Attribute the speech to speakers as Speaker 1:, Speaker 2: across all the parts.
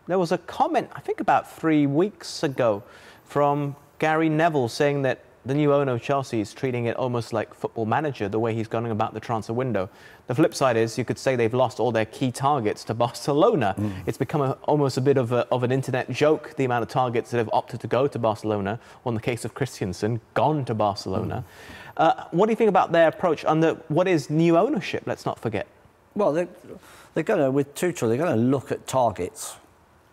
Speaker 1: there was a comment, I think about 3 weeks ago, from Gary Neville saying that the new owner of Chelsea is treating it almost like Football Manager, the way he's going about the transfer window. The flip side is you could say they've lost all their key targets to Barcelona. It's become almost a bit of an internet joke, the amount of targets that have opted to go to Barcelona, or in the case of Christensen, gone to Barcelona. What do you think about their approach under what is new ownership, let's not forget?
Speaker 2: Well, they're going to, with Tuchel, they're going to look at targets,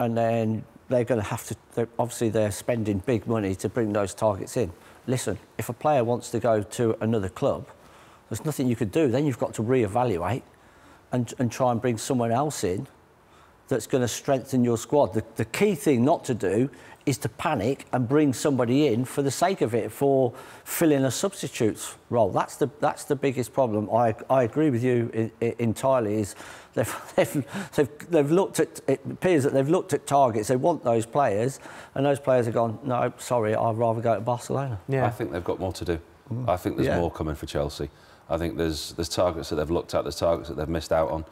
Speaker 2: and then they're going to have to, obviously they're spending big money to bring those targets in. Listen, if a player wants to go to another club, there's nothing you could do. Then you've got to reevaluate and try and bring someone else in that's going to strengthen your squad. The key thing not to do is to panic and bring somebody in for the sake of it, for filling a substitute's role. That's the biggest problem. I agree with you entirely. Is they've looked at, it appears that they've looked at targets. They want those players, and those players have gone, no, sorry, I'd rather go to Barcelona.
Speaker 3: Yeah. I think they've got more to do. I think there's more coming for Chelsea. I think there's targets that they've looked at, there's targets that they've missed out on.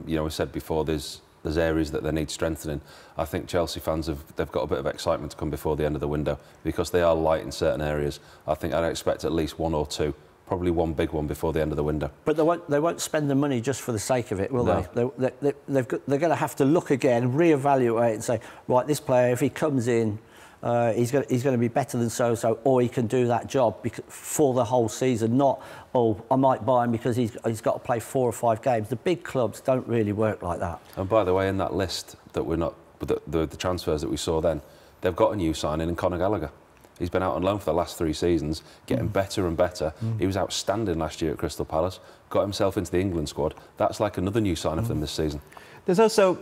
Speaker 3: You know, we said before, there's areas that they need strengthening. I think Chelsea fans they've got a bit of excitement to come before the end of the window because they are light in certain areas. I think I'd expect at least one or two, probably one big one before the end of the window. But
Speaker 2: they won't spend the money just for the sake of it, will they? They're going to have to look again, reevaluate, and say, right, this player, if he comes in, he's going to be better than so-so, or he can do that job for the whole season, not, oh, I might buy him because he's got to play 4 or 5 games. The big clubs don't really work like that.
Speaker 3: And by the way, in that list that we're not, the transfers that we saw then, they've got a new signing in Conor Gallagher. He's been out on loan for the last 3 seasons, getting better and better. He was outstanding last year at Crystal Palace, got himself into the England squad. That's like another new signing for them this season.
Speaker 1: There's also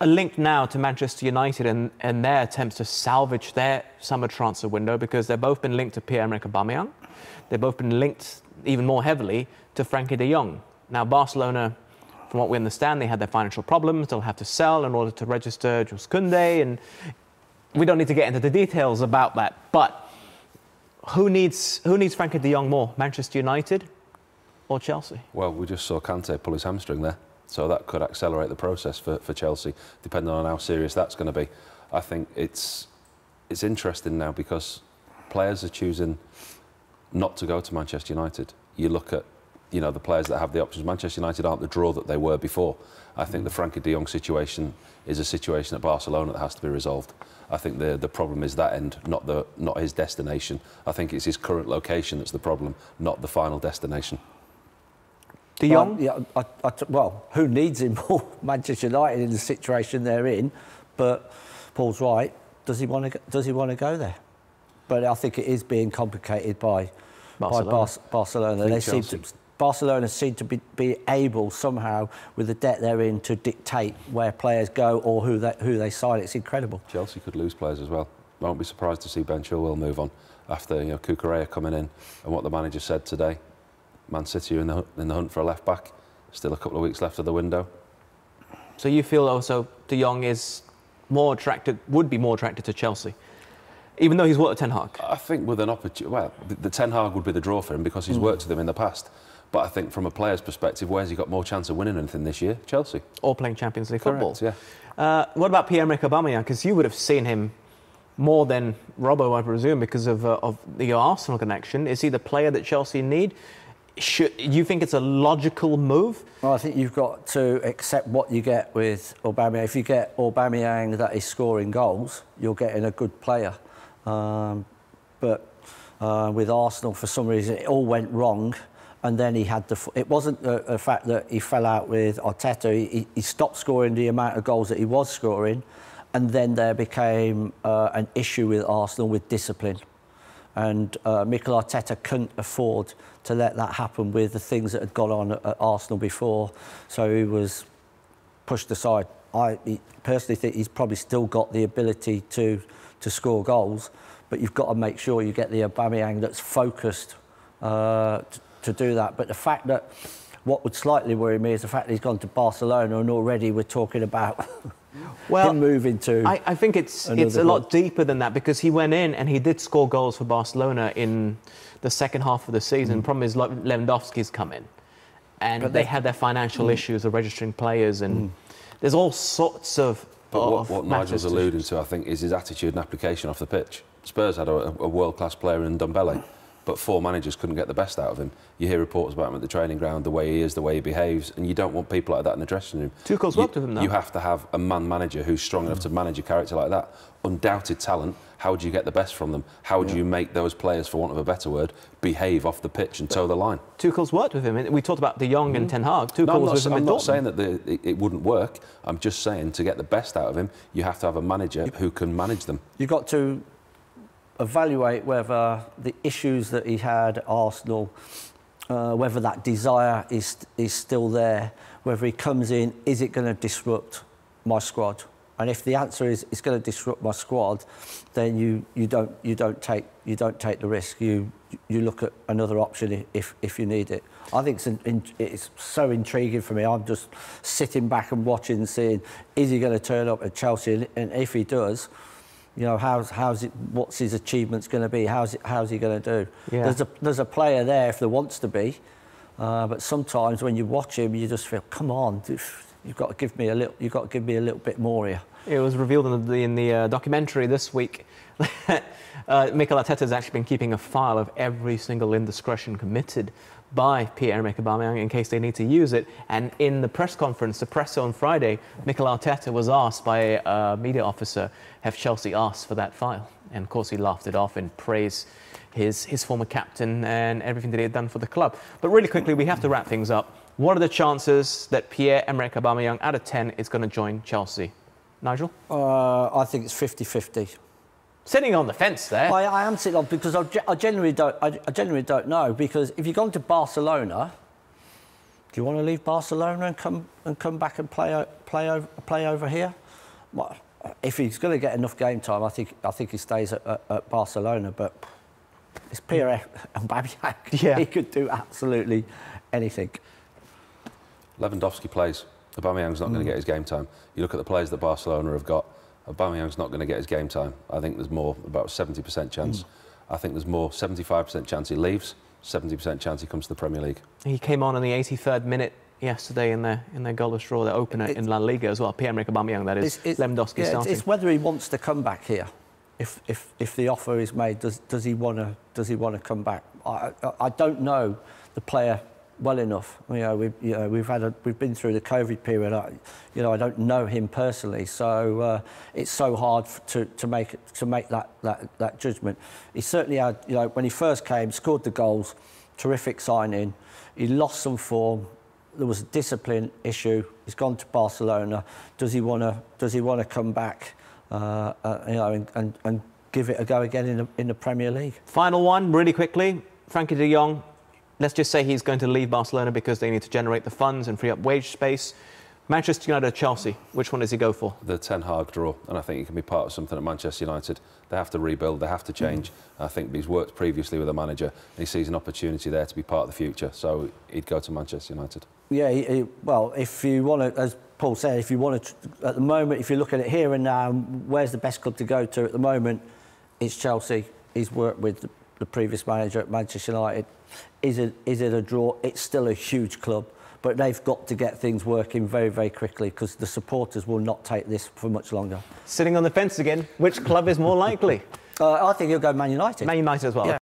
Speaker 1: a link now to Manchester United and their attempts to salvage their summer transfer window, because they've both been linked to Pierre-Emerick Aubameyang. They've both been linked even more heavily to Frankie de Jong. Now, Barcelona, from what we understand, they had their financial problems. They'll have to sell in order to register Jules Koundé, and we don't need to get into the details about that. But who needs Frankie de Jong more, Manchester United or Chelsea?
Speaker 3: Well, we just saw Kante pull his hamstring there. So that could accelerate the process for Chelsea, depending on how serious that's going to be. I think it's interesting now because players are choosing not to go to Manchester United. You look at, you know, the players that have the options. Manchester United aren't the draw that they were before. I think the Frankie de Jong situation is a situation at Barcelona that has to be resolved. I think the problem is that end, not his destination. I think it's his current location that's the problem, not the final destination.
Speaker 1: De Jong?
Speaker 2: Well, who needs him more? Manchester United in the situation they're in, but Paul's right. Does he want to go there? But I think it is being complicated by Barcelona. Barcelona seem to be able somehow, with the debt they're in, to dictate where players go or who they sign. It's incredible.
Speaker 3: Chelsea could lose players as well. I won't be surprised to see Ben Chilwell move on after, you know, Cucurella coming in and what the manager said today. Man City are in the hunt for a left back. Still a couple of weeks left of the window.
Speaker 1: So you feel also De Jong is more attracted, would be more attracted to Chelsea, even though he's worked at Ten Hag?
Speaker 3: I think with an opportunity, well, the Ten Hag would be the draw for him because he's worked with them in the past. But I think from a player's perspective, where's he got more chance of winning anything this year? Chelsea.
Speaker 1: Or playing Champions League
Speaker 3: football.
Speaker 1: Yeah. What about Pierre-Emerick Aubameyang? Because you would have seen him more than Robbo, I presume, because of the Arsenal connection. Is he the player that Chelsea need? You think it's a logical move?
Speaker 2: Well, I think you've got to accept what you get with Aubameyang. If you get Aubameyang that is scoring goals, you're getting a good player. But with Arsenal, for some reason, it all went wrong. And then he had it wasn't the fact that he fell out with Arteta. He stopped scoring the amount of goals that he was scoring. And then there became an issue with Arsenal with discipline. And Mikel Arteta couldn't afford to let that happen with the things that had gone on at Arsenal before. So he was pushed aside. I personally think he's probably still got the ability to score goals, but you've got to make sure you get the Aubameyang that's focused to do that. But the fact that, what would slightly worry me is the fact that he's gone to Barcelona and already we're talking about him moving to...
Speaker 1: I think it's a lot deeper than that, because he went in and he did score goals for Barcelona in the second half of the season. The problem is Lewandowski's come in and they had their financial issues of registering players, and there's all sorts of
Speaker 3: But what
Speaker 1: matches
Speaker 3: Nigel's alluding to, I think, is his attitude and application off the pitch. Spurs had a world-class player in Ndombele, but 4 managers couldn't get the best out of him. You hear reports about him at the training ground, the way he is, the way he behaves, and you don't want people like that in the dressing room.
Speaker 1: Tuchel's worked with him, though.
Speaker 3: You have to have a manager who's strong enough to manage a character like that. Undoubted talent. How do you get the best from them? How do you make those players, for want of a better word, behave off the pitch and toe the line?
Speaker 1: Tuchel's worked with him. We talked about De Jong and Ten Hag. Tuchel was with him in Dortmund.
Speaker 3: I'm not saying that it wouldn't work. I'm just saying to get the best out of him, you have to have a manager who can manage them.
Speaker 2: You've got to evaluate whether the issues that he had at Arsenal, whether that desire is still there, whether he comes in, is it going to disrupt my squad? And if the answer is it's going to disrupt my squad, then you don't take the risk. You look at another option if you need it. I think it's so intriguing for me. I'm just sitting back and watching and seeing, is he going to turn up at Chelsea? And if he does, you know, what's his achievements going to be? How's he going to do? Yeah. There's a player there if there wants to be, but sometimes when you watch him, you just feel, come on, you've got to give me a little bit more here.
Speaker 1: It was revealed in the documentary this week. Mikel Arteta has actually been keeping a file of every single indiscretion committed by Pierre-Emerick Aubameyang in case they need to use it. And in the press conference, the presser on Friday, Mikel Arteta was asked by a media officer, have Chelsea asked for that file? And of course he laughed it off and praised his former captain and everything that he had done for the club. But really quickly, we have to wrap things up. What are the chances that Pierre-Emerick Aubameyang out of 10 is going to join Chelsea? Nigel?
Speaker 2: I think it's 50-50.
Speaker 1: Sitting on the fence there.
Speaker 2: I am sitting on because I genuinely don't know. Because if you've gone to Barcelona, do you want to leave Barcelona and come back and play over here? Well, if he's going to get enough game time, I think he stays at Barcelona. But it's Pierre Aubameyang.
Speaker 1: Yeah.
Speaker 2: He could do absolutely anything.
Speaker 3: Lewandowski plays. Aubameyang's not going to get his game time. You look at the players that Barcelona have got, Aubameyang's not going to get his game time. I think there's more, about 70% chance. I think there's more, 75% chance he leaves, 70% chance he comes to the Premier League. He
Speaker 1: came on in the 83rd minute yesterday in their goalless draw, their opener in La Liga as well. Pierre-Emerick Aubameyang, that is. Lewandowski starting.
Speaker 2: It's whether he wants to come back here. If the offer is made, does he want to come back? I don't know the player well enough. We've been through the COVID period. I don't know him personally, so it's so hard to make that judgment. He certainly had, when he first came, scored the goals, terrific signing. He lost some form. There was a discipline issue. He's gone to Barcelona. Does he want to come back? And give it a go again in the Premier League.
Speaker 1: Final one, really quickly. Frankie de Jong. Let's just say he's going to leave Barcelona because they need to generate the funds and free up wage space. Manchester United or Chelsea, which one does he go for?
Speaker 3: The Ten Hag draw, and I think he can be part of something at Manchester United. They have to rebuild, they have to change. I think he's worked previously with a manager, and he sees an opportunity there to be part of the future, so he'd go to Manchester United.
Speaker 2: Yeah, well, if you want to, as Paul said, if you want to, at the moment, if you look at it here and now, where's the best club to go to at the moment? It's Chelsea. He's worked with the previous manager at Manchester United. Is it a draw? It's still a huge club, but they've got to get things working very, very quickly because the supporters will not take this for much longer.
Speaker 1: Sitting on the fence again, which club is more likely?
Speaker 2: I think he'll go Man United.
Speaker 1: Man United as well.
Speaker 2: Yeah.